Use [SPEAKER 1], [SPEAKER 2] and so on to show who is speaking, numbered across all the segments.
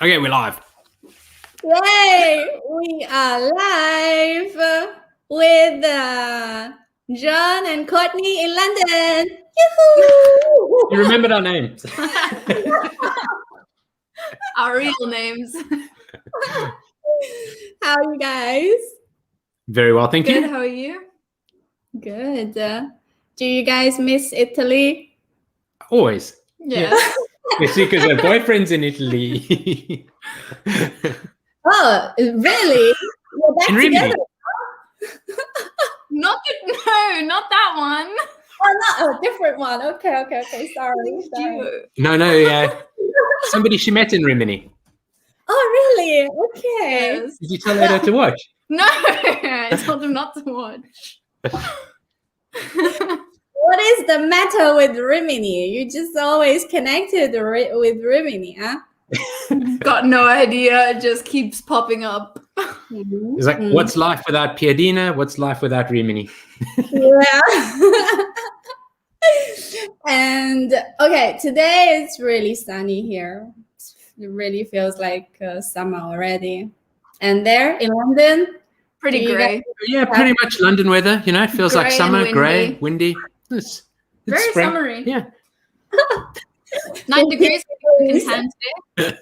[SPEAKER 1] Okay, we're live.
[SPEAKER 2] Yay! We are live with Jean and Courtney in London. Yoo-hoo!
[SPEAKER 1] You remembered our names.
[SPEAKER 3] Our real names.
[SPEAKER 2] How are you guys?
[SPEAKER 1] Very well, thank
[SPEAKER 3] Good,
[SPEAKER 1] you.
[SPEAKER 3] how are you?
[SPEAKER 2] Good. Do you guys miss Italy?
[SPEAKER 1] Always.
[SPEAKER 3] Yeah.
[SPEAKER 1] It's because our boyfriend's in Italy.
[SPEAKER 2] Oh, really? We're back
[SPEAKER 1] In Rubie.
[SPEAKER 2] together.
[SPEAKER 3] Not that one.
[SPEAKER 2] Oh, different one. Okay. Sorry.
[SPEAKER 1] No. Somebody she met in Rimini.
[SPEAKER 2] Oh, really? Okay.
[SPEAKER 3] Yes.
[SPEAKER 1] Did you tell her to watch?
[SPEAKER 3] No, I told him not to watch.
[SPEAKER 2] What is the matter with Rimini? You just always connected with Rimini, huh?
[SPEAKER 3] Got no idea. It just keeps popping up.
[SPEAKER 1] It's like, what's life without Piadina? What's life without Rimini?
[SPEAKER 2] Yeah. And okay, today it's really sunny here. It really feels like summer already. And there in London,
[SPEAKER 3] Pretty
[SPEAKER 2] Do you
[SPEAKER 3] grey.
[SPEAKER 1] Yeah, pretty much London weather. You know, it feels like
[SPEAKER 3] Grey and
[SPEAKER 1] summer,
[SPEAKER 3] windy.
[SPEAKER 1] grey, windy. It's
[SPEAKER 3] Very
[SPEAKER 1] spring.
[SPEAKER 3] summery.
[SPEAKER 1] Yeah.
[SPEAKER 3] 9 degrees in hand today.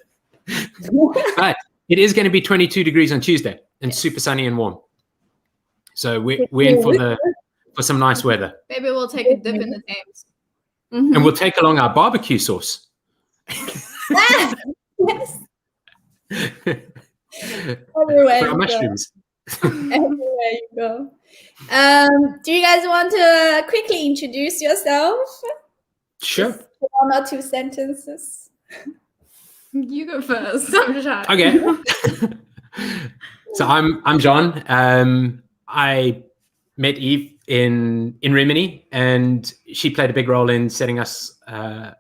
[SPEAKER 1] But it is going to be 22 degrees on Tuesday and super sunny and warm. So we're in for some nice weather.
[SPEAKER 3] Maybe we'll take a dip in the Thames.
[SPEAKER 1] And we'll take along our barbecue sauce.
[SPEAKER 2] Yes. Everywhere
[SPEAKER 1] For our
[SPEAKER 2] you go.
[SPEAKER 1] mushrooms.
[SPEAKER 2] Everywhere you go. Do you guys want to quickly introduce yourself?
[SPEAKER 1] Sure.
[SPEAKER 2] Just 1 or 2 sentences.
[SPEAKER 3] You go first. I'm shy.
[SPEAKER 1] Okay. So I'm John. I met Eve in Rimini, and she played a big role in setting us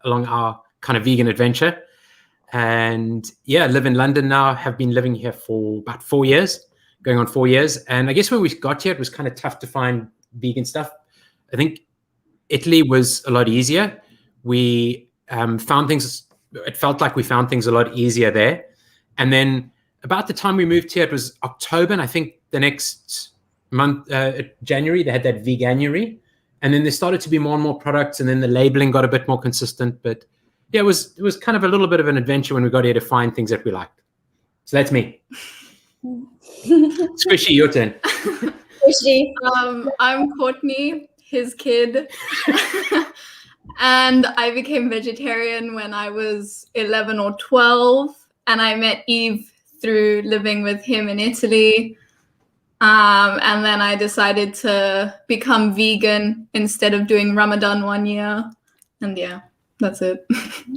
[SPEAKER 1] along our kind of vegan adventure. And yeah, live in London now. Have been living here for about 4 years, going on 4 years. And I guess when we got here, it was kind of tough to find vegan stuff. I think Italy was a lot easier. We found things. It felt like we found things a lot easier there. And then about the time we moved here, it was October, and I think the next month, January, they had that veganuary. And then there started to be more and more products, and then the labeling got a bit more consistent. But yeah, it was kind of a little bit of an adventure when we got here to find things that we liked. So that's me. Squishy, your turn.
[SPEAKER 2] Squishy.
[SPEAKER 3] I'm Courtney, his kid. And I became vegetarian when I was 11 or 12. And I met Eve through living with him in Italy. And then I decided to become vegan instead of doing Ramadan 1 year. And yeah, that's it.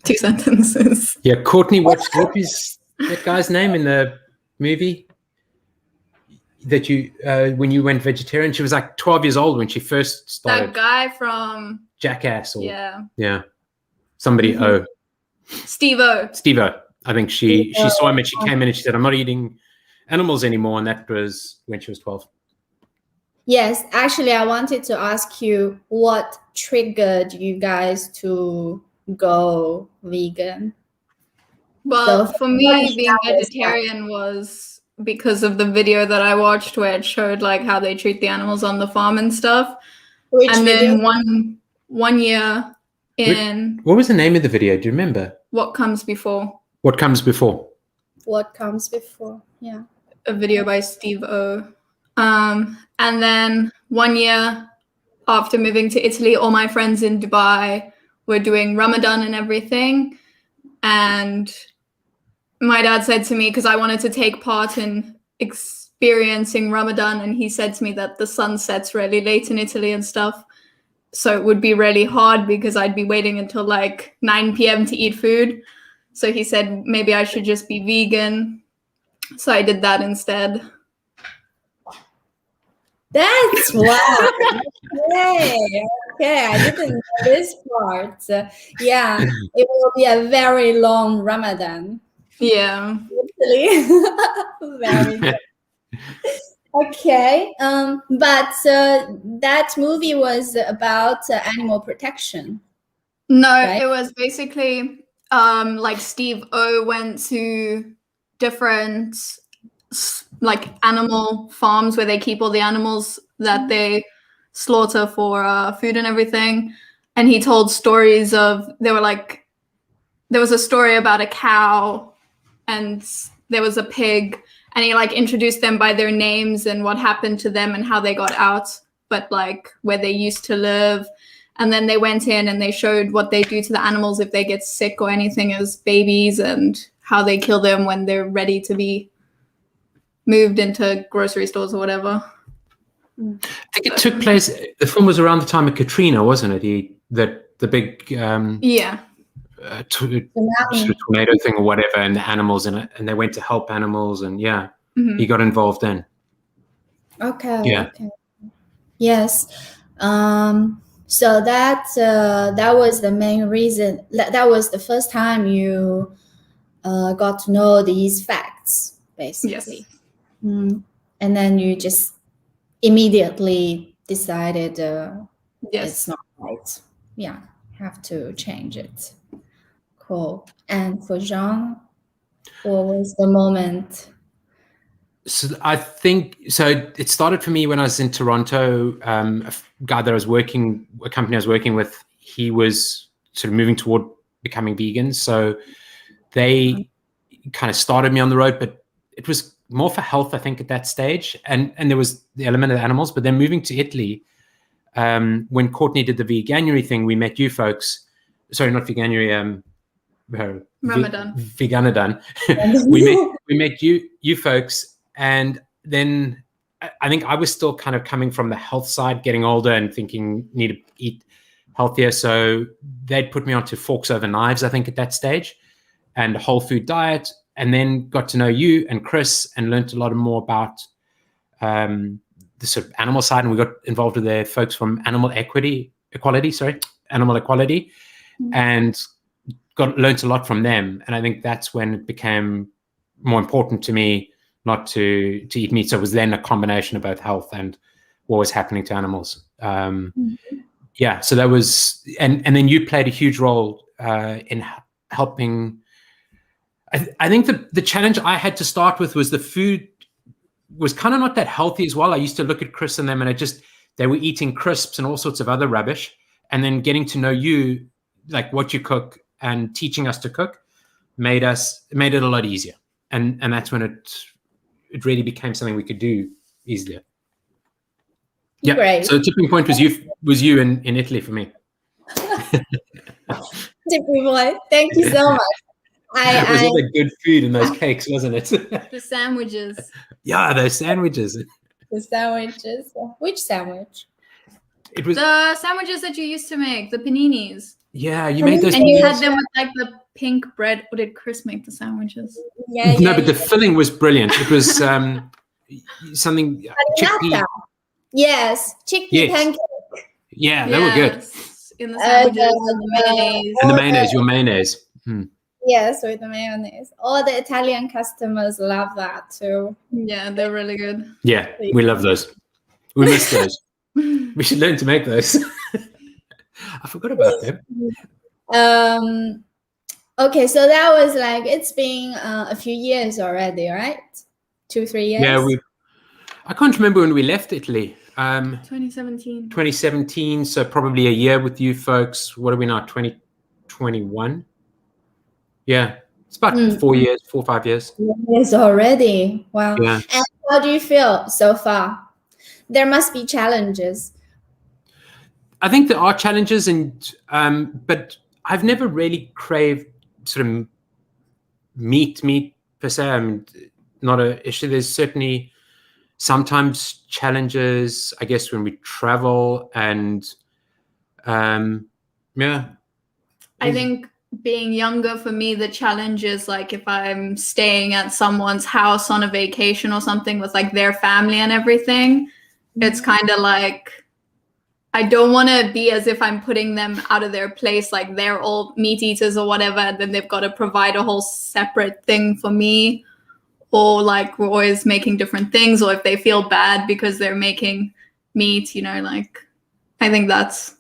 [SPEAKER 3] 2 sentences.
[SPEAKER 1] Yeah, Courtney, what is that guy's name in the movie that you when you went vegetarian? She was like 12 years old when she first started.
[SPEAKER 3] That guy from
[SPEAKER 1] Jackass or
[SPEAKER 3] yeah,
[SPEAKER 1] somebody
[SPEAKER 3] Steve-O.
[SPEAKER 1] Steve-O. I think she saw him and she came in and she said, I'm not eating animals anymore, and that was when she was 12.
[SPEAKER 2] Yes, actually, I wanted to ask you what triggered you guys to go vegan.
[SPEAKER 3] Well,
[SPEAKER 2] So
[SPEAKER 3] for me, being vegetarian was because of the video that I watched where it showed like how they treat the animals on the farm and stuff.
[SPEAKER 2] Which
[SPEAKER 3] And
[SPEAKER 2] video?
[SPEAKER 3] then one year in
[SPEAKER 1] What was the name of the video? Do you remember?
[SPEAKER 3] What Comes Before,
[SPEAKER 1] What Comes Before?
[SPEAKER 2] What comes before? Yeah.
[SPEAKER 3] a video by Steve-O. And then 1 year after moving to Italy, all my friends in Dubai were doing Ramadan and everything. And my dad said to me, because I wanted to take part in experiencing Ramadan, and he said to me that the sun sets really late in Italy and stuff. So it would be really hard because I'd be waiting until like 9 p.m. to eat food. So he said maybe I should just be vegan. So I did that instead.
[SPEAKER 2] That's wow. Okay, I didn't know this part. Yeah, it will be a very long Ramadan.
[SPEAKER 3] Yeah.
[SPEAKER 2] Actually. Very good. Okay, but that movie was about animal protection.
[SPEAKER 3] No,
[SPEAKER 2] Right.
[SPEAKER 3] it was basically like Steve O went to different like animal farms where they keep all the animals that they slaughter for food and everything. And he told stories of, there was a story about a cow and there was a pig, and he like introduced them by their names and what happened to them and how they got out, but like where they used to live. And then they went in and they showed what they do to the animals if they get sick or anything as babies, and how they kill them when they're ready to be moved into grocery stores or whatever.
[SPEAKER 1] I think it took place, the film was around the time of Katrina, wasn't it? The big
[SPEAKER 3] Yeah.
[SPEAKER 1] sort of tornado thing or whatever, and the animals in it, and they went to help animals, and he got involved then.
[SPEAKER 2] Okay.
[SPEAKER 1] Yeah.
[SPEAKER 2] Okay. Yes. So that was the main reason. That was the first time you got to know these facts, basically.
[SPEAKER 3] Yes.
[SPEAKER 2] And then you just immediately decided it's not right. Yeah, have to change it. Cool. And for Jean, what was the moment?
[SPEAKER 1] So I think, so it started for me when I was in Toronto. A guy that a company I was working with, he was sort of moving toward becoming vegan. So they kind of started me on the road, but it was more for health, I think, at that stage. And there was the element of the animals, but then moving to Italy, when Courtney did the Veganuary thing, we met you folks. Sorry, not Veganuary,
[SPEAKER 3] Ramadan.
[SPEAKER 1] Veganadon. we met you folks, and then I think I was still kind of coming from the health side, getting older and thinking need to eat healthier. So they'd put me onto forks over knives, I think, at that stage, and a whole food diet, and then got to know you and Chris and learned a lot more about the sort of animal side. And we got involved with the folks from Animal Equality, and learned a lot from them. And I think that's when it became more important to me not to eat meat. So it was then a combination of both health and what was happening to animals. Yeah, so that was, and then you played a huge role in helping. I think the challenge I had to start with was the food was kind of not that healthy as well. I used to look at Chris and them, and they were eating crisps and all sorts of other rubbish. And then getting to know you, like what you cook and teaching us to cook, made it a lot easier. And that's when it really became something we could do easier. Yeah.
[SPEAKER 2] Great.
[SPEAKER 1] So the tipping point was you in Italy for me.
[SPEAKER 2] Tipping point. Thank you so much.
[SPEAKER 1] It was all the good food in those cakes, wasn't it?
[SPEAKER 3] The sandwiches.
[SPEAKER 1] Yeah, those sandwiches.
[SPEAKER 2] The sandwiches. Which sandwich?
[SPEAKER 1] It was
[SPEAKER 3] the sandwiches that you used to make, the paninis.
[SPEAKER 1] Yeah, you made those.
[SPEAKER 3] And you had them with like the pink bread. Or did Chris make the sandwiches?
[SPEAKER 1] No, but the filling was brilliant. It was something chickpea.
[SPEAKER 2] Yes, chickpea pancake.
[SPEAKER 1] Yeah, they were good.
[SPEAKER 3] In the sandwiches, the mayonnaise.
[SPEAKER 1] And the mayonnaise, your mayonnaise.
[SPEAKER 2] Yes, with the mayonnaise. All the Italian customers love that too.
[SPEAKER 3] Yeah, they're really good.
[SPEAKER 1] Yeah, we love those. We miss those. We should learn to make those. I forgot about them.
[SPEAKER 2] Okay, so that was like, it's been a few years already, right? 2-3 years.
[SPEAKER 1] Yeah, I can't remember when we left Italy.
[SPEAKER 3] 2017.
[SPEAKER 1] 2017, so probably a year with you folks. What are we now? 2021. Yeah, it's about 4 years, 4 or 5 years.
[SPEAKER 2] Years already. Wow.
[SPEAKER 1] Yeah.
[SPEAKER 2] And how do you feel so far? There must be challenges.
[SPEAKER 1] I think there are challenges, but I've never really craved sort of meat per se. I mean, not an issue. There's certainly sometimes challenges, I guess, when we travel and yeah.
[SPEAKER 3] I think being younger for me, the challenge is like if I'm staying at someone's house on a vacation or something with like their family and everything, it's kind of like I don't want to be as if I'm putting them out of their place, like they're all meat eaters or whatever, and then they've got to provide a whole separate thing for me, or like we're always making different things, or if they feel bad because they're making meat, like I think that's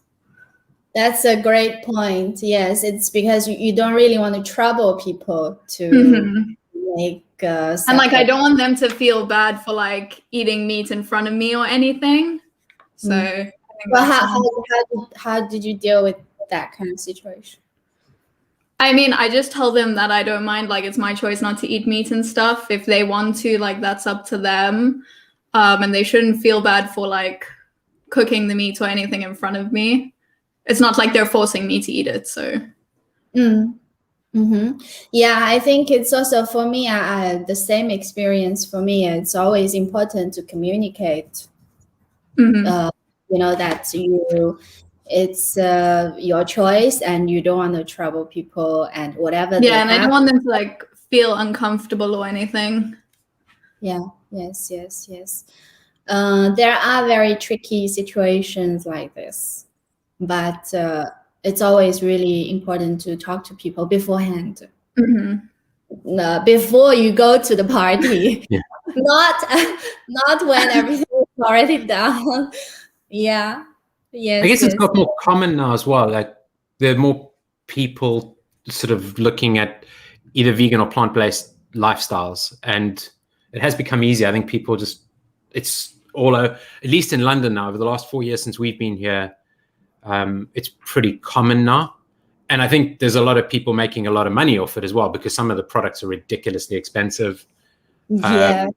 [SPEAKER 2] That's a great point. Yes, it's because you don't really want to trouble people to make
[SPEAKER 3] and like I don't want them to feel bad for like eating meat in front of me or anything. So I think
[SPEAKER 2] how did you deal with that kind of situation?
[SPEAKER 3] I mean, I just tell them that I don't mind, like it's my choice not to eat meat and stuff. If they want to, like that's up to them. And they shouldn't feel bad for like cooking the meat or anything in front of me. It's not like they're forcing me to eat it, so.
[SPEAKER 2] Yeah, I think it's also for me, the same experience for me. It's always important to communicate, that it's your choice and you don't want to trouble people and whatever.
[SPEAKER 3] Yeah, and I don't want them to like feel uncomfortable or anything.
[SPEAKER 2] Yeah, yes. There are very tricky situations like this, but it's always really important to talk to people beforehand. Before you go to the party, not when everything is already done. Yeah. Yes.
[SPEAKER 1] I guess it's got more common now as well. Like there are more people sort of looking at either vegan or plant-based lifestyles, and it has become easier. I think people it's all at least in London now over the last 4 years since we've been here. It's pretty common now. And I think there's a lot of people making a lot of money off it as well, because some of the products are ridiculously expensive. So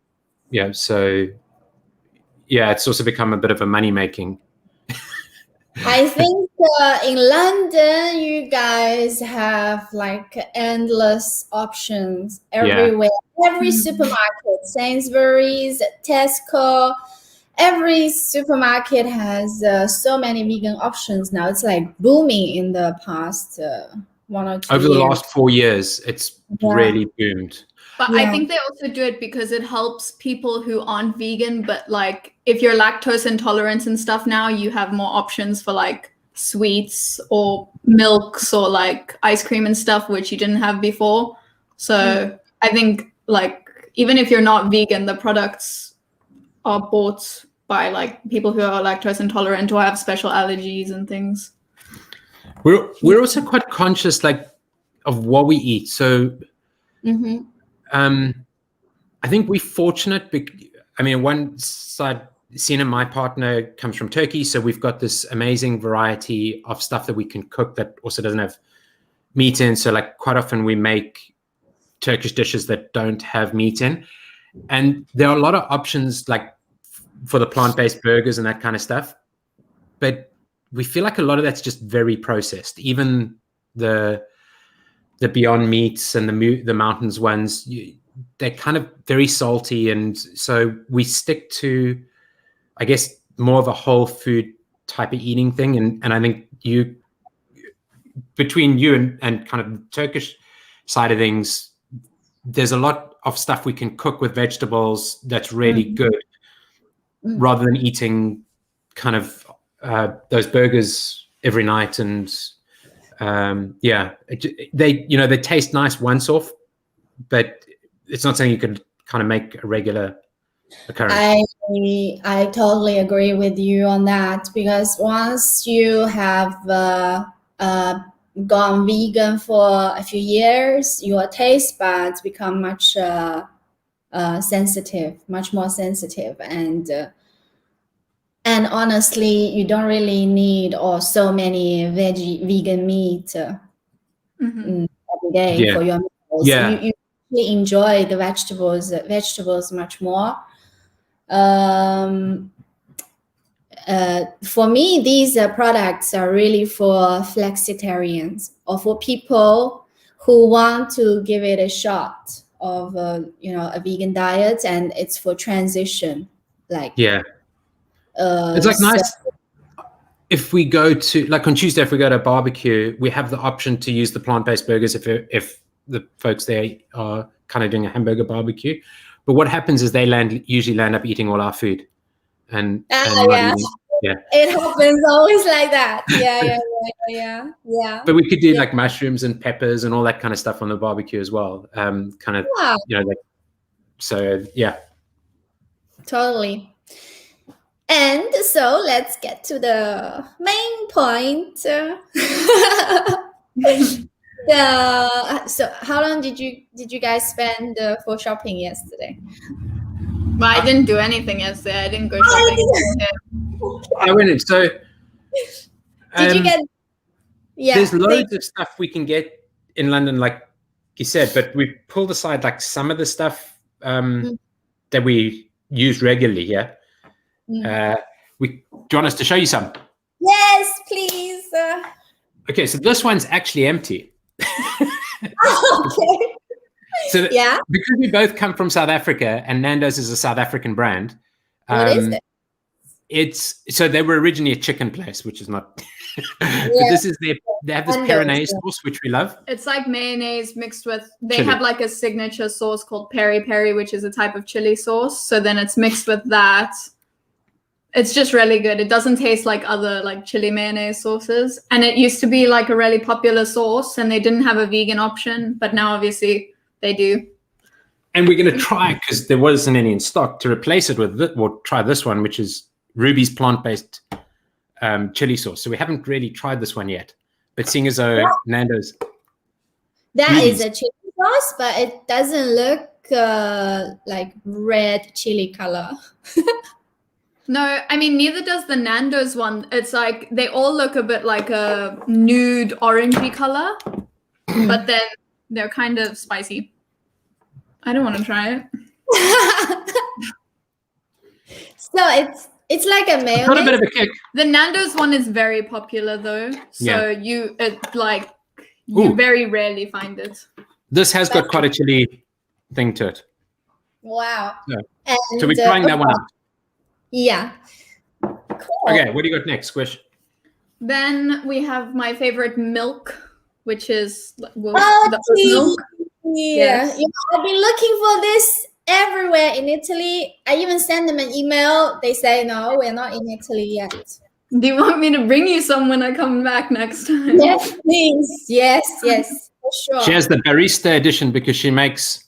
[SPEAKER 1] it's also become a bit of a money making.
[SPEAKER 2] I think in London, you guys have like endless options everywhere. Every supermarket, Sainsbury's, Tesco, every supermarket has so many vegan options now. It's like booming in the past 1 or 2 years.
[SPEAKER 1] Over the last 4 years, it's really boomed.
[SPEAKER 3] But I think they also do it because it helps people who aren't vegan, but like if you're lactose intolerant and stuff now, you have more options for like sweets or milks or like ice cream and stuff, which you didn't have before. So I think like even if you're not vegan, the products are bought by like people who are lactose intolerant or have special allergies and things.
[SPEAKER 1] We're also quite conscious like of what we eat. So I think we're fortunate. I mean, one side, Sina, my partner, comes from Turkey, so we've got this amazing variety of stuff that we can cook that also doesn't have meat in. So like quite often we make Turkish dishes that don't have meat in, and there are a lot of options like for the plant-based burgers and that kind of stuff. But we feel like a lot of that's just very processed. Even the Beyond Meats and the Mountains ones, they're kind of very salty. And so we stick to, I guess, more of a whole food type of eating thing. And I think between you and kind of the Turkish side of things, there's a lot of stuff we can cook with vegetables that's really good, rather than eating kind of those burgers every night. And they taste nice once off, but it's not something you could kind of make a regular occurrence.
[SPEAKER 2] I totally agree with you on that, because once you have gone vegan for a few years, your taste buds become much much more sensitive, and honestly, you don't really need so many vegan meat every day for your meals. You really enjoy the vegetables much more. For me, these products are really for flexitarians or for people who want to give it a shot of a vegan diet, and it's for transition.
[SPEAKER 1] It's like nice if we go to, like on Tuesday, if we go to a barbecue, we have the option to use the plant-based burgers if the folks there are kind of doing a hamburger barbecue. But what happens is they usually land up eating all our food. And
[SPEAKER 2] it happens always like that. Yeah.
[SPEAKER 1] But we could do like mushrooms and peppers and all that kind of stuff on the barbecue as well.
[SPEAKER 2] Totally. And so let's get to the main point. So how long did you guys spend for shopping yesterday?
[SPEAKER 3] Well, I didn't do anything yesterday. I didn't go shopping.
[SPEAKER 1] I went in. So
[SPEAKER 2] did you get? Yeah,
[SPEAKER 1] there's loads of stuff we can get in London, like you said, but we pulled aside like some of the stuff that we use regularly here. Do you want us to show you some?
[SPEAKER 2] Yes, please.
[SPEAKER 1] Okay, so this one's actually empty.
[SPEAKER 2] Okay.
[SPEAKER 1] So because we both come from South Africa, and Nando's is a South African brand.
[SPEAKER 2] What is it?
[SPEAKER 1] So they were originally a chicken place, which is not. But this is they have this Perinaise sauce, which we love.
[SPEAKER 3] It's like mayonnaise mixed with. They
[SPEAKER 1] Chilli.
[SPEAKER 3] have like a signature sauce called peri, which is a type of chili sauce. So then it's mixed with that. It's just really good. It doesn't taste like other like chili mayonnaise sauces. And it used to be like a really popular sauce, and they didn't have a vegan option, but now obviously they do.
[SPEAKER 1] And we're going to try, because there wasn't any in stock, to replace it with we'll try this one, which is Rubie's plant-based chili sauce. So we haven't really tried this one yet. But seeing as though Nando's...
[SPEAKER 2] That is a chili sauce, but it doesn't look like red chili color.
[SPEAKER 3] No, I mean, neither does the Nando's one. It's like they all look a bit like a nude orangey color, but then they're kind of spicy. I don't want to try it.
[SPEAKER 2] So it's like a mayonnaise.
[SPEAKER 1] Got a bit of a kick.
[SPEAKER 3] The Nando's one is very popular though, so you
[SPEAKER 1] Ooh.
[SPEAKER 3] very rarely find it.
[SPEAKER 1] This has got quite a chili thing to it.
[SPEAKER 2] Wow.
[SPEAKER 1] Yeah.
[SPEAKER 2] And,
[SPEAKER 1] So we're trying that one out.
[SPEAKER 2] Yeah. Cool.
[SPEAKER 1] Okay, what do you got next, Squish?
[SPEAKER 3] Then we have my favorite milk, which is the
[SPEAKER 2] milk.
[SPEAKER 3] Yes.
[SPEAKER 2] You know, I've been looking for this everywhere in Italy. I even sent them an email. They say, no, we're not in Italy yet.
[SPEAKER 3] Do you want me to bring you some when I come back next time?
[SPEAKER 2] Yes, please. Yes, for sure.
[SPEAKER 1] She has the barista edition because she makes...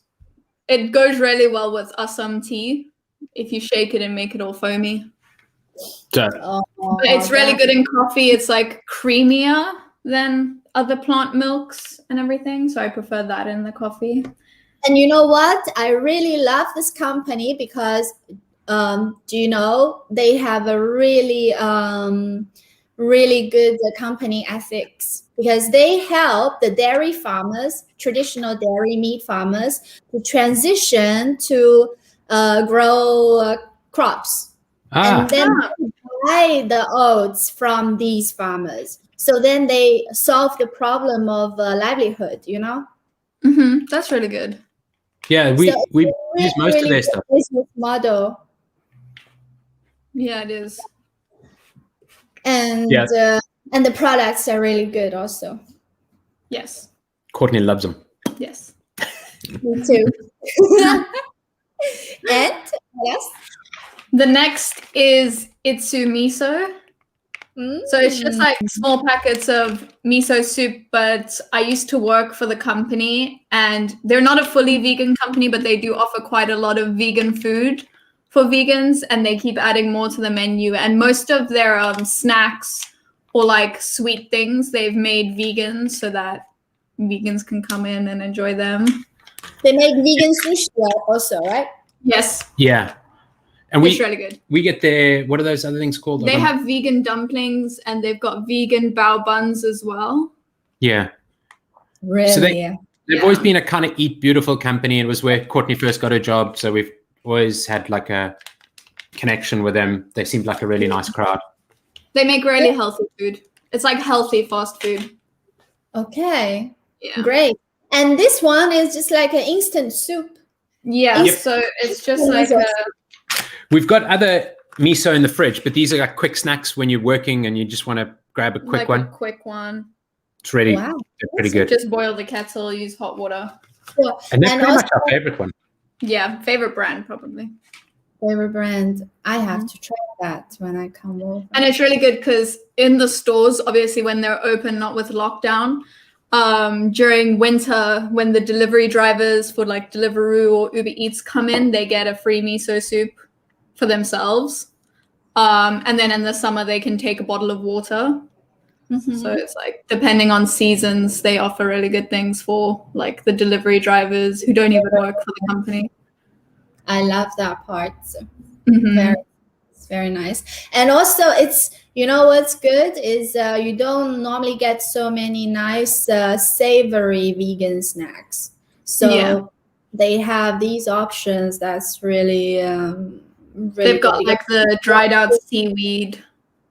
[SPEAKER 3] It goes really well with Assam tea if you shake it and make it all foamy. But it's really good in coffee. It's like creamier than other plant milks and everything. So I prefer that in the coffee.
[SPEAKER 2] And you know what? I really love this company because, do you know, they have a really, really good company ethics, because they help the dairy farmers, traditional dairy meat farmers, to transition to grow crops. And then buy the oats from these farmers. So then they solve the problem of livelihood, you know?
[SPEAKER 3] Mm-hmm. That's really good.
[SPEAKER 1] Yeah, we use most of their stuff.
[SPEAKER 2] Business model.
[SPEAKER 3] Yeah, it is.
[SPEAKER 2] And the products are really good also.
[SPEAKER 3] Yes.
[SPEAKER 1] Courtney loves them.
[SPEAKER 3] Yes.
[SPEAKER 2] Me too. And yes.
[SPEAKER 3] The next is ITSU Miso. So it's just like small packets of miso soup, but I used to work for the company, and they're not a fully vegan company, but they do offer quite a lot of vegan food for vegans, and they keep adding more to the menu. And most of their snacks or like sweet things they've made vegan so that vegans can come in and enjoy them.
[SPEAKER 2] They make vegan sushi also, right?
[SPEAKER 3] Yes.
[SPEAKER 1] Yeah. And
[SPEAKER 3] it's really good.
[SPEAKER 1] We get their, what are those other things called?
[SPEAKER 3] They have vegan dumplings, and they've got vegan bao buns as well.
[SPEAKER 1] Yeah.
[SPEAKER 2] Really?
[SPEAKER 1] So they've always been a kind of eat beautiful company. It was where Courtney first got her job. So we've always had like a connection with them. They seemed like a really nice crowd.
[SPEAKER 3] They make really healthy food. It's like healthy fast food.
[SPEAKER 2] Okay.
[SPEAKER 3] Yeah.
[SPEAKER 2] Great. And this one is just like an instant soup.
[SPEAKER 3] Yeah. Yep. So it's just like a...
[SPEAKER 1] We've got other miso in the fridge, but these are like quick snacks when you're working and you just want to grab a quick one.
[SPEAKER 3] A quick one.
[SPEAKER 1] It's really pretty good.
[SPEAKER 3] Just boil the kettle, use hot water.
[SPEAKER 2] Yeah.
[SPEAKER 1] And that's pretty much our favorite one.
[SPEAKER 3] Yeah, favorite brand probably.
[SPEAKER 2] Favorite brand. I have to try that when I come over.
[SPEAKER 3] And it's really good because in the stores, obviously when they're open, not with lockdown, during winter, when the delivery drivers for like Deliveroo or Uber Eats come in, they get a free miso soup for themselves. And then in the summer, they can take a bottle of water. So it's like, depending on seasons, they offer really good things for like the delivery drivers who don't even work for the company.
[SPEAKER 2] I love that part. It's very nice. And also it's, you know, what's good is you don't normally get so many nice savory vegan snacks. So they have these options that's really, really
[SPEAKER 3] they've got
[SPEAKER 2] good.
[SPEAKER 3] like the dried out seaweed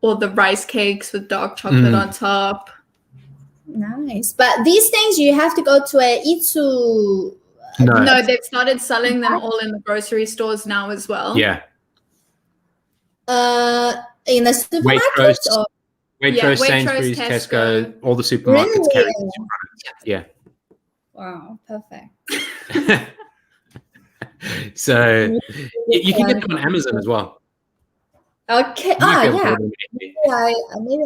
[SPEAKER 3] or the rice cakes with dark chocolate on top.
[SPEAKER 2] Nice. But these things you have to go to a ITSU.
[SPEAKER 3] No, they've started selling them all in the grocery stores now as well.
[SPEAKER 1] Yeah.
[SPEAKER 2] In the supermarket?
[SPEAKER 1] Waitrose, Sainsbury's, Tesco, all the supermarkets carry these products. Yeah.
[SPEAKER 2] Wow, perfect.
[SPEAKER 1] So you can get them on Amazon as well.
[SPEAKER 2] Okay.
[SPEAKER 1] Yeah.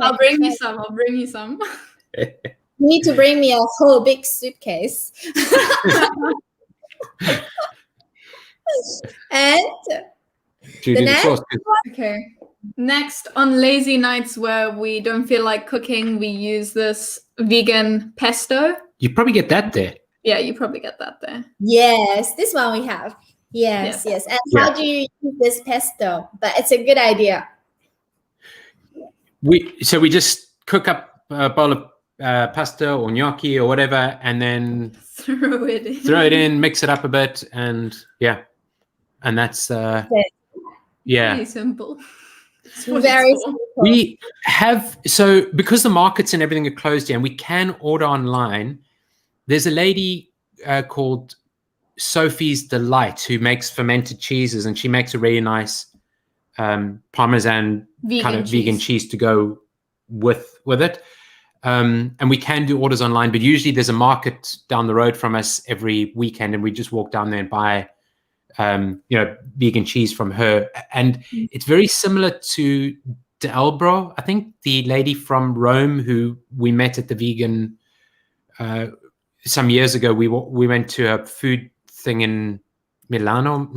[SPEAKER 3] I'll bring you some. I'll bring you some.
[SPEAKER 2] You need to bring me a whole big suitcase. And the next?
[SPEAKER 3] Okay. Next, on lazy nights where we don't feel like cooking, we use this vegan pesto.
[SPEAKER 1] You probably get that there.
[SPEAKER 3] Yeah, you probably get that there.
[SPEAKER 2] Yes, this one we have. Yes. And how do you use this pesto? But it's a good idea.
[SPEAKER 1] We just cook up a bowl of pasta or gnocchi or whatever, and then
[SPEAKER 3] throw it
[SPEAKER 1] in, mix it up a bit, and that's
[SPEAKER 3] pretty simple.
[SPEAKER 2] Very simple.
[SPEAKER 1] We have because the markets and everything are closed here, and we can order online. There's a lady called Sophie's Delight who makes fermented cheeses, and she makes a really nice Parmesan vegan cheese to go with it. And we can do orders online, but usually there's a market down the road from us every weekend, and we just walk down there and buy vegan cheese from her. And it's very similar to D'Elbro. I think the lady from Rome who we met at the vegan some years ago, we went to a food thing in Milano.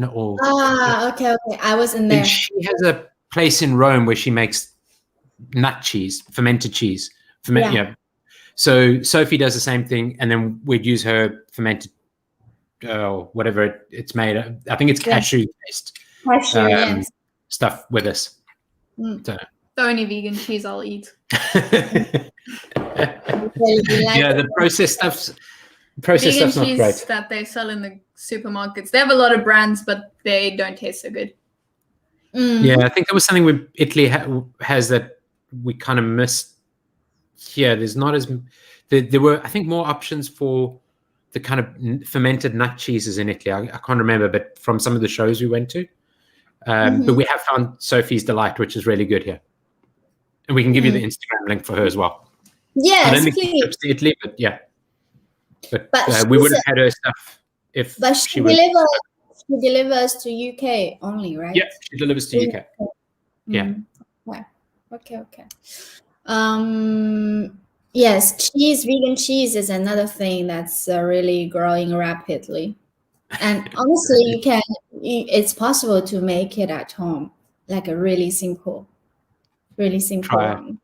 [SPEAKER 2] Okay. I was in there.
[SPEAKER 1] And she has a place in Rome where she makes nut cheese, fermented cheese. So Sophie does the same thing, and then we'd use her fermented whatever it's made of. I think it's cashew based stuff with us. So.
[SPEAKER 3] The only vegan cheese I'll eat.
[SPEAKER 1] The processed stuff's not great.
[SPEAKER 3] That they sell in the supermarkets. They have a lot of brands, but they don't taste so good.
[SPEAKER 1] Yeah, I think there was something Italy has that we kind of missed. Yeah, there's not as there were, I think, more options for the kind of fermented nut cheeses in Italy. I can't remember, but from some of the shows we went to. But we have found Sophie's Delight, which is really good here. And we can give you the Instagram link for her as well.
[SPEAKER 2] Yes,
[SPEAKER 1] I don't think
[SPEAKER 2] please.
[SPEAKER 1] she trips to Italy, but yeah. But we would have had her stuff if
[SPEAKER 2] she delivers to UK only, right?
[SPEAKER 1] Yeah, she delivers to UK. Yeah.
[SPEAKER 2] Okay. Yes, vegan cheese is another thing that's really growing rapidly. And honestly, it's possible to make it at home, like a really simple one.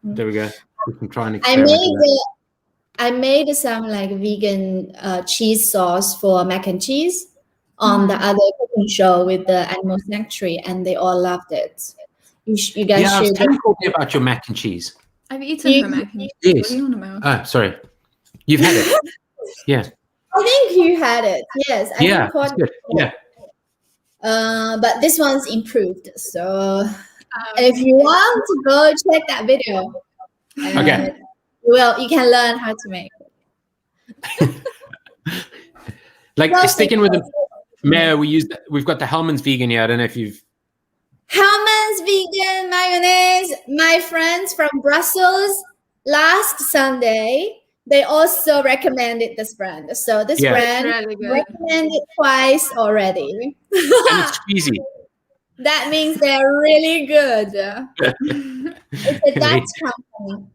[SPEAKER 1] There we go. We can try and experiment.
[SPEAKER 2] I made some like vegan cheese sauce for mac and cheese on the other cooking show with the Animal Sanctuary, and they all loved it. You guys should.
[SPEAKER 1] Tell me about your mac and cheese.
[SPEAKER 3] I've eaten her mac and cheese.
[SPEAKER 1] Yes.
[SPEAKER 3] What are you on about?
[SPEAKER 1] Oh, sorry. You've had it. Yeah.
[SPEAKER 2] I think you had it. Yes.
[SPEAKER 1] That's good. Yeah.
[SPEAKER 2] But this one's improved. So if you want to go check that video,
[SPEAKER 1] okay.
[SPEAKER 2] Well, you can learn how to make it.
[SPEAKER 3] Sticking
[SPEAKER 1] with the Mayo, we've got the Hellmann's vegan here. I don't know if you've.
[SPEAKER 2] Hellmann's vegan mayonnaise. My friends from Brussels last Sunday, they also recommended this brand. So this brand
[SPEAKER 3] really
[SPEAKER 2] recommended twice already.
[SPEAKER 1] And it's cheesy.
[SPEAKER 2] That means they're really good. It's a Dutch company.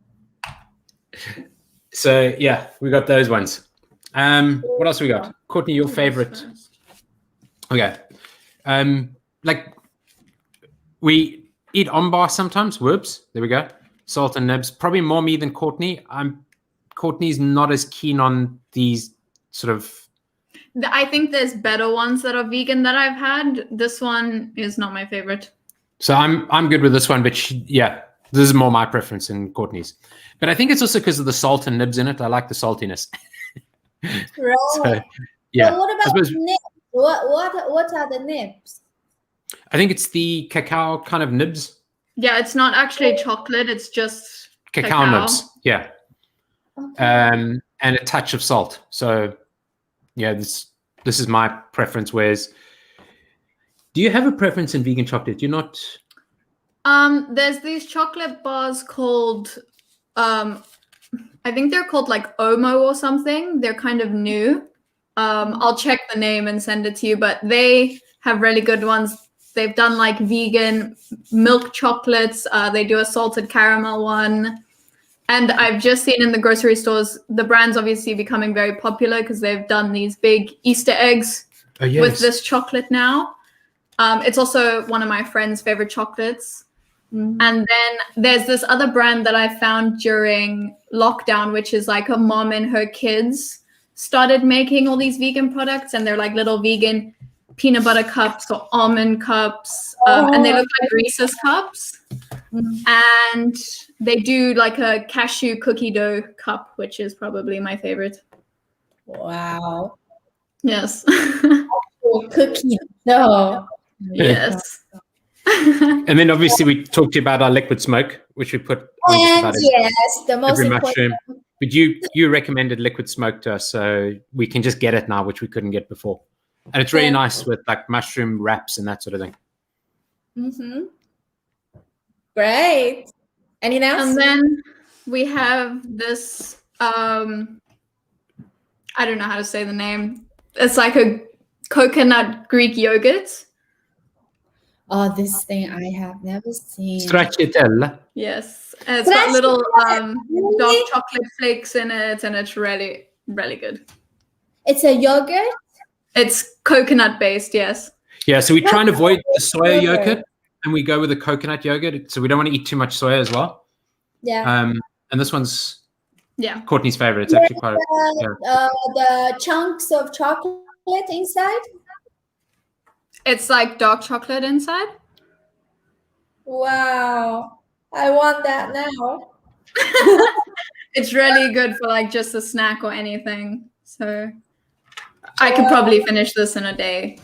[SPEAKER 1] So yeah, we got those ones. What else we got? Courtney, your favorite? Okay. eat Ombar sometimes. Whoops. There we go. Salt and nibs. Probably more me than Courtney. Courtney's not as keen on these sort of.
[SPEAKER 3] I think there's better ones that are vegan that I've had. This one is not my favorite.
[SPEAKER 1] So I'm good with this one, but this is more my preference than Courtney's. But I think it's also because of the salt and nibs in it. I like the saltiness.
[SPEAKER 2] Right.
[SPEAKER 1] So, yeah.
[SPEAKER 2] So what about nibs? What are the nibs?
[SPEAKER 1] I think it's the cacao kind of nibs.
[SPEAKER 3] Yeah, it's not actually chocolate. It's just
[SPEAKER 1] Cacao nibs. Yeah.
[SPEAKER 2] Okay.
[SPEAKER 1] And a touch of salt. So yeah, this is my preference. Whereas, do you have a preference in vegan chocolate? You're not.
[SPEAKER 3] There's these chocolate bars called, I think they're called like Omo or something. They're kind of new. I'll check the name and send it to you, but they have really good ones. They've done like vegan milk chocolates. They do a salted caramel one. And I've just seen in the grocery stores, the brand's obviously becoming very popular because they've done these big Easter eggs with this chocolate now. It's also one of my friend's favorite chocolates. Mm-hmm. And then there's this other brand that I found during lockdown, which is like a mom and her kids started making all these vegan products, and they're like little vegan peanut butter cups or almond cups, and they look like Reese's cups. Mm-hmm. And they do like a cashew cookie dough cup, which is probably my favorite.
[SPEAKER 2] Wow.
[SPEAKER 3] Yes.
[SPEAKER 2] Cookie dough.
[SPEAKER 3] Yes.
[SPEAKER 1] And then obviously we talked to you about our liquid smoke, which we put on
[SPEAKER 2] And yes, the most
[SPEAKER 1] every
[SPEAKER 2] important.
[SPEAKER 1] mushroom. But you recommended liquid smoke to us, so we can just get it now, which we couldn't get before. And it's really nice with like mushroom wraps and that sort of thing.
[SPEAKER 2] Mm-hmm. Great. Anything else?
[SPEAKER 3] And then we have this, I don't know how to say the name. It's like a coconut Greek yogurt.
[SPEAKER 2] Oh, this thing I have never seen.
[SPEAKER 1] Stracciatella.
[SPEAKER 3] Yes. And it's got little dark chocolate flakes in it, and it's really, really good.
[SPEAKER 2] It's a yogurt?
[SPEAKER 3] It's coconut based, yes.
[SPEAKER 1] Yeah, so we try and avoid the soya yogurt, and we go with the coconut yogurt. So we don't want to eat too much soya as well.
[SPEAKER 2] Yeah.
[SPEAKER 1] And this one's Courtney's favorite. It's actually quite
[SPEAKER 2] the chunks of chocolate inside.
[SPEAKER 3] It's like dark chocolate inside.
[SPEAKER 2] Wow. I want that now.
[SPEAKER 3] It's really good for like just a snack or anything. So I could probably finish this in a day.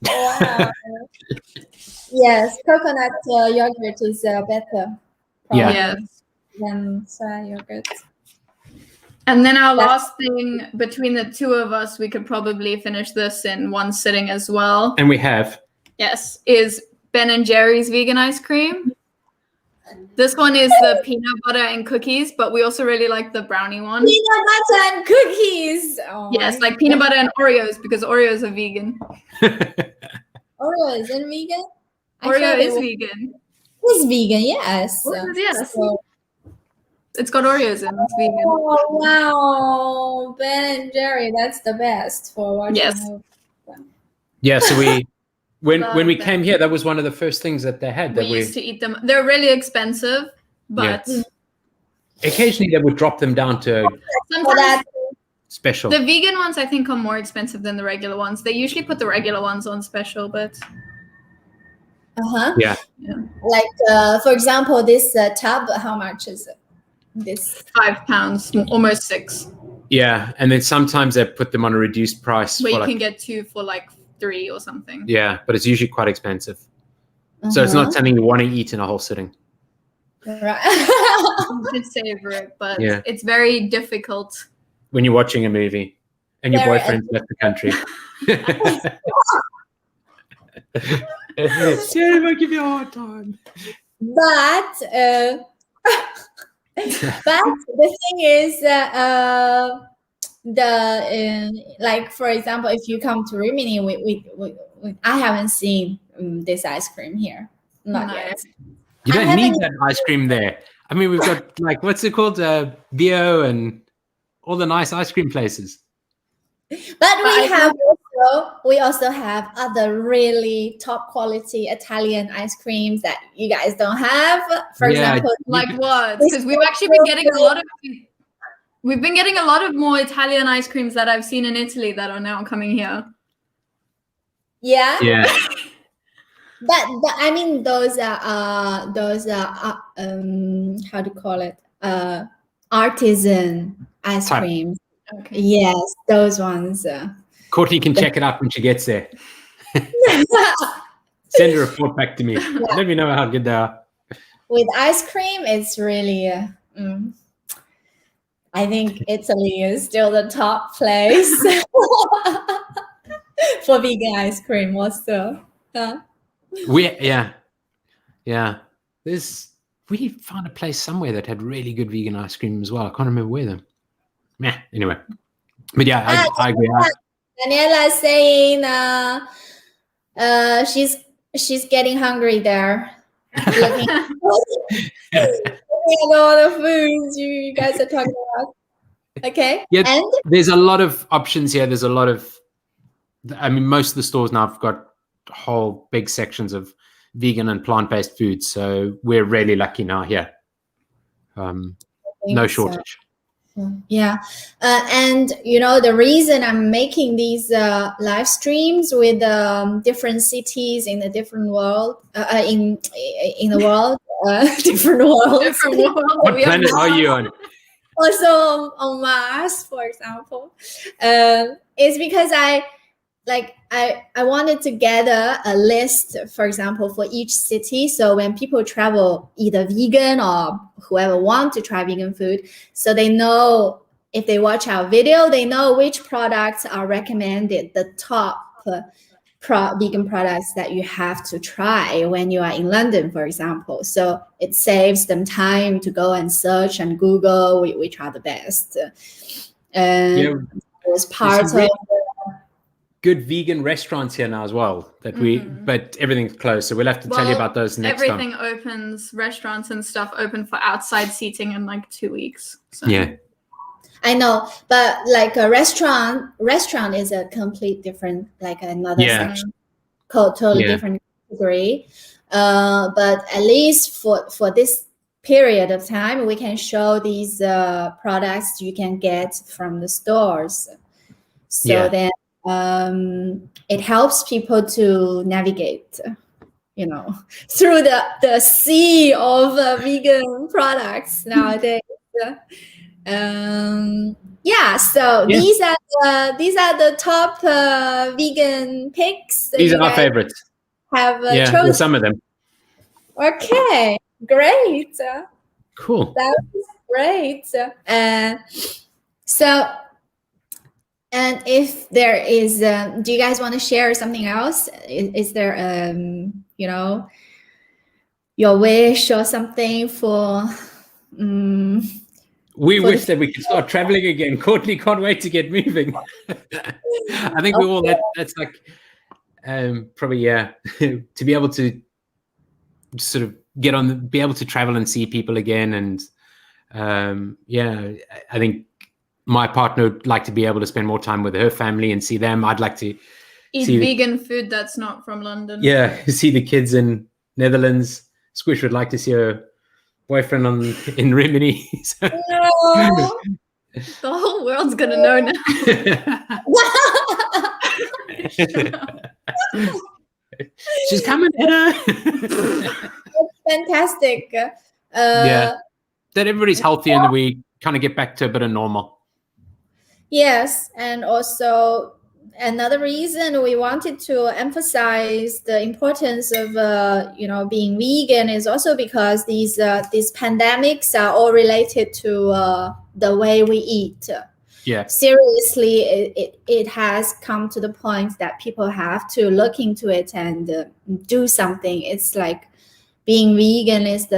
[SPEAKER 2] Wow. Yes, coconut yogurt is better.
[SPEAKER 3] Yes.
[SPEAKER 2] Than soy yogurt.
[SPEAKER 3] And then our last thing, between the two of us, we could probably finish this in one sitting as well.
[SPEAKER 1] And we have.
[SPEAKER 3] Yes, is Ben&Jerry's vegan ice cream. This one is the peanut butter and cookies, but we also really like the brownie one.
[SPEAKER 2] Peanut butter and cookies. Oh,
[SPEAKER 3] yes, like peanut butter and Oreos, because Oreos are vegan.
[SPEAKER 2] Oreo isn't vegan?
[SPEAKER 3] Oreo is vegan.
[SPEAKER 2] It's vegan, yes.
[SPEAKER 3] Yes.
[SPEAKER 2] So,
[SPEAKER 3] it's got Oreos in. It's vegan.
[SPEAKER 2] oh, wow. Ben&Jerry, that's the best for watching.
[SPEAKER 3] Yes.
[SPEAKER 1] Yeah, so we when we came here, that was one of the first things that they had.
[SPEAKER 3] We used to eat them. They're really expensive, but
[SPEAKER 1] occasionally they would drop them down to
[SPEAKER 3] sometimes
[SPEAKER 1] special.
[SPEAKER 3] The vegan ones, I think, are more expensive than the regular ones. They usually put the regular ones on special, but
[SPEAKER 1] yeah.
[SPEAKER 2] Like for example, this tub, how much is it? This
[SPEAKER 3] £5, almost £6.
[SPEAKER 1] Yeah, and then sometimes they put them on a reduced price.
[SPEAKER 3] Where you can get 2 for like 3 or something.
[SPEAKER 1] Yeah, but it's usually quite expensive. So it's not something you want to eat in a whole sitting.
[SPEAKER 2] Right.
[SPEAKER 3] You should savor it, but it's very difficult.
[SPEAKER 1] When you're watching a movie and your boyfriend's left the country. Yeah, I give you a hard time.
[SPEAKER 2] But but the thing is, like for example, if you come to Rimini, we I haven't seen this ice cream here, not yet.
[SPEAKER 1] You don't need that ice cream there. I mean, we've got like what's it called, Bio and all the nice ice cream places.
[SPEAKER 2] But we have also have other really top quality Italian ice creams that you guys don't have. For example,
[SPEAKER 3] like what? Because we've actually been getting a lot of more Italian ice creams that I've seen in Italy that are now coming here.
[SPEAKER 2] Yeah.
[SPEAKER 1] Yeah.
[SPEAKER 2] But I mean those how do you call it? Artisan ice creams.
[SPEAKER 3] Okay.
[SPEAKER 2] Yes, those ones.
[SPEAKER 1] Courtney can check it out when she gets there. Send a report back to me. Yeah. Let me know how good they are.
[SPEAKER 2] With ice cream, it's really. I think Italy is still the top place for vegan ice cream. Also,
[SPEAKER 1] we found a place somewhere that had really good vegan ice cream as well. I can't remember where though. Anyway, but yeah, I agree.
[SPEAKER 2] Daniela is saying she's getting hungry there. Looking at all the foods you guys are talking about. Okay.
[SPEAKER 1] Yeah,
[SPEAKER 2] and
[SPEAKER 1] there's a lot of options here. There's a lot of, I mean, most of the stores now have got whole big sections of vegan and plant-based foods. So we're really lucky now here. No shortage.
[SPEAKER 2] Yeah, and the reason I'm making these live streams with different cities in the different world, in the world, different worlds.
[SPEAKER 1] What planet are you on?
[SPEAKER 2] Also on Mars, for example, is because I wanted to gather a list, for example, for each city. So when people travel, either vegan or whoever want to try vegan food, so they know, if they watch our video, they know which products are recommended, the top vegan products that you have to try when you are in London, for example. So it saves them time to go and search and Google which are the best. It was part of
[SPEAKER 1] good vegan restaurants here now as well that but everything's closed, so we'll have to tell you about those next time.
[SPEAKER 3] Everything opens, restaurants and stuff open for outside seating in like 2 weeks. So.
[SPEAKER 1] Yeah,
[SPEAKER 2] I know, but like a restaurant is a complete different, like another section, totally different category. But at least for this period of time, we can show these products you can get from the stores. So then it helps people to navigate, through the sea of vegan products nowadays. So these are the top vegan picks.
[SPEAKER 1] These are our favorites.
[SPEAKER 2] Have chosen
[SPEAKER 1] some of them.
[SPEAKER 2] Okay, great.
[SPEAKER 1] Cool.
[SPEAKER 2] That was great. And if there is, do you guys want to share something else? Is there, your wish or something for?
[SPEAKER 1] We wish that we could start traveling again. Courtney can't wait to get moving. I think we all that's like probably to be able to sort of be able to travel and see people again, and I think my partner would like to be able to spend more time with her family and see them. I'd like to
[SPEAKER 3] eat vegan food that's not from London.
[SPEAKER 1] Yeah, see the kids in Netherlands. Squish would like to see her boyfriend in Rimini.
[SPEAKER 2] No.
[SPEAKER 3] The whole world's gonna know now.
[SPEAKER 1] She's coming, Anna.
[SPEAKER 2] That's fantastic.
[SPEAKER 1] That everybody's healthy and that we kind of get back to a bit of normal.
[SPEAKER 2] Yes, and also another reason we wanted to emphasize the importance of being vegan is also because these pandemics are all related to the way we eat.
[SPEAKER 1] Yeah.
[SPEAKER 2] Seriously, it has come to the point that people have to look into it and do something. It's like being vegan is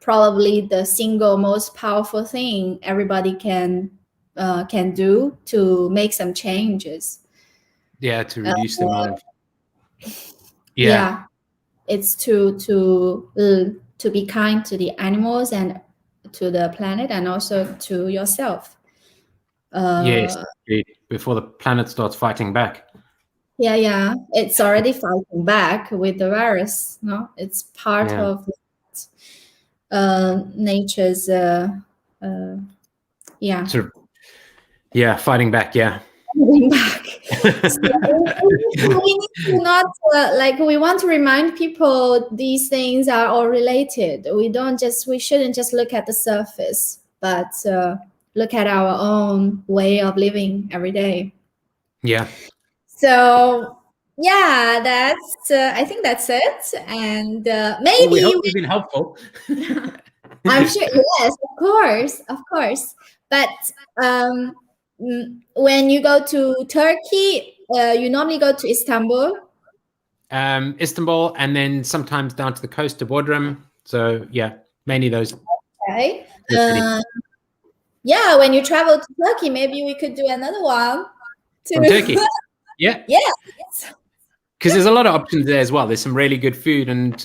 [SPEAKER 2] probably the single most powerful thing everybody can do to make some changes.
[SPEAKER 1] Yeah, to reduce the amount of.
[SPEAKER 2] It's to be kind to the animals and to the planet and also to yourself.
[SPEAKER 1] Yes, indeed, before the planet starts fighting back.
[SPEAKER 2] Yeah. It's already fighting back with the virus. No, it's part of nature's.
[SPEAKER 1] Sort of, fighting back. Yeah.
[SPEAKER 2] Fighting back. So we need to not we want to remind people these things are all related. We shouldn't just look at the surface, but look at our own way of living every day.
[SPEAKER 1] Yeah.
[SPEAKER 2] So that's I think that's it, and maybe
[SPEAKER 1] we hope we've been helpful.
[SPEAKER 2] I'm sure. Yes, of course. But when you go to Turkey, you normally go to Istanbul.
[SPEAKER 1] Istanbul, and then sometimes down to the coast to Bodrum. So mainly those.
[SPEAKER 2] Okay. When you travel to Turkey, maybe we could do another one.
[SPEAKER 1] From Turkey. Yeah.
[SPEAKER 2] Yes.
[SPEAKER 1] Because there's a lot of options there as well. There's some really good food, and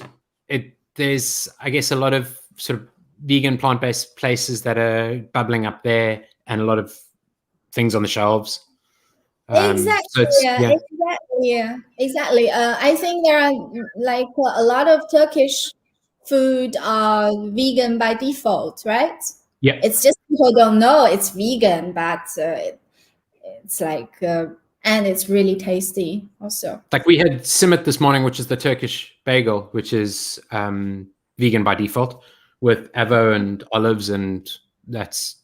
[SPEAKER 1] there's, I guess, a lot of sort of vegan, plant-based places that are bubbling up there, and a lot of things on the shelves.
[SPEAKER 2] Exactly. Exactly. I think there are a lot of Turkish food are vegan by default, right?
[SPEAKER 1] Yeah.
[SPEAKER 2] It's just people don't know it's vegan, but it's and it's really tasty also.
[SPEAKER 1] Like we had simit this morning, which is the Turkish bagel, which is vegan by default, with avo and olives, and that's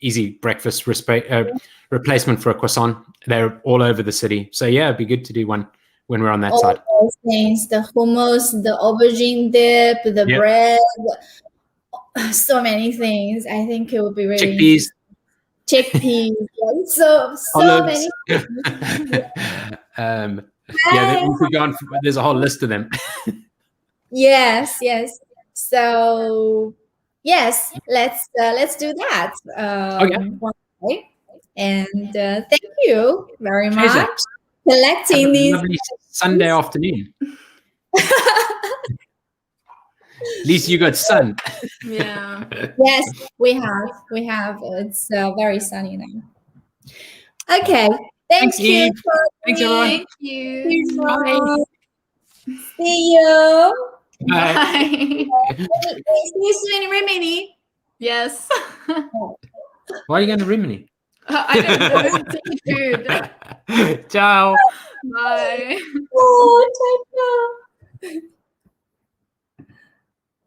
[SPEAKER 1] easy breakfast replacement for a croissant. They're all over the city. So it'd be good to do one when we're on that side.
[SPEAKER 2] Those things, the hummus, the aubergine dip, the bread, so many things. I think it would be really chickpeas. So many.
[SPEAKER 1] We could go on. There's a whole list of them.
[SPEAKER 2] Yes. So let's do that. Okay. And thank you very much collecting these.
[SPEAKER 1] Lovely Sunday afternoon. At least you got sun.
[SPEAKER 3] Yeah.
[SPEAKER 2] Yes, we have. It's very sunny now. Okay. Thanks you.
[SPEAKER 1] Eve. Thanks, everyone.
[SPEAKER 3] Thank you.
[SPEAKER 2] Bye. See you.
[SPEAKER 3] Bye.
[SPEAKER 2] See you soon in Rimini.
[SPEAKER 3] Yes.
[SPEAKER 1] Why are you going to Rimini?
[SPEAKER 3] I don't know. It's food.
[SPEAKER 1] Ciao.
[SPEAKER 3] Bye.
[SPEAKER 2] Oh, ciao.